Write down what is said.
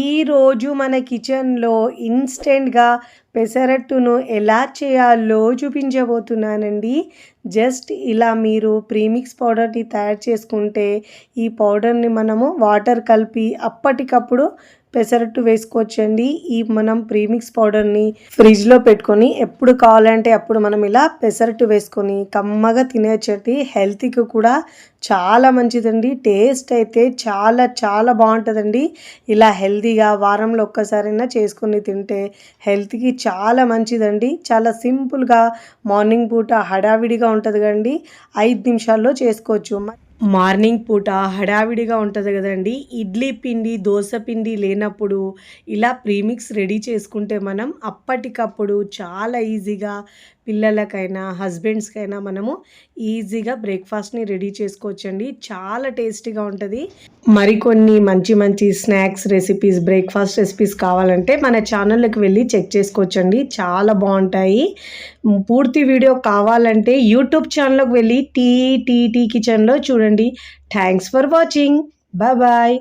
ఈరోజు మన కిచెన్లో ఇన్స్టెంట్గా పెసరట్టును ఎలా చేయాలో చూపించబోతున్నానండి. జస్ట్ ఇలా మీరు ప్రీమిక్స్ పౌడర్ని తయారు చేసుకుంటే ఈ పౌడర్ని మనము వాటర్ కలిపి అప్పటికప్పుడు పెసరట్టు వేసుకోవచ్చండి. ఈ మనం ప్రీమిక్స్ పౌడర్ని ఫ్రిడ్జ్లో పెట్టుకొని ఎప్పుడు కావాలంటే అప్పుడు మనం ఇలా పెసరట్టు వేసుకొని కమ్మగా తినేచ్చండి. హెల్త్కి కూడా చాలా మంచిదండి. టేస్ట్ అయితే చాలా చాలా బాగుంటుందండి. ఇలా హెల్తీగా వారంలో ఒక్కసారైనా చేసుకుని తింటే హెల్త్కి చాలా మంచిదండి. చాలా సింపుల్గా మార్నింగ్ పూట హడావిడిగా ఉంటుంది కదండి, 5 నిమిషాల్లో చేసుకోవచ్చు. మార్నింగ్ పూట హడావిడిగా ఉంటుంది కదండి, ఇడ్లీ పిండి దోశ పిండి లేనప్పుడు ఇలా ప్రీమిక్స్ రెడీ చేసుకుంటే మనం అప్పటికప్పుడు చాలా ఈజీగా పిల్లలకైనా హస్బెండ్స్కైనా మనము ఈజీగా బ్రేక్ఫాస్ట్ని రెడీ చేసుకోవచ్చండి. చాలా టేస్టీగా ఉంటుంది. మరికొన్ని మంచి మంచి స్నాక్స్ రెసిపీస్, బ్రేక్ఫాస్ట్ రెసిపీస్ కావాలంటే మన ఛానల్లోకి వెళ్ళి చెక్ చేసుకోవచ్చండి. చాలా బాగుంటాయి. పూర్తి వీడియో కావాలంటే యూట్యూబ్ ఛానల్లోకి వెళ్ళి టీ కిచెన్లో చూడండి. Thanks for watching. Bye bye.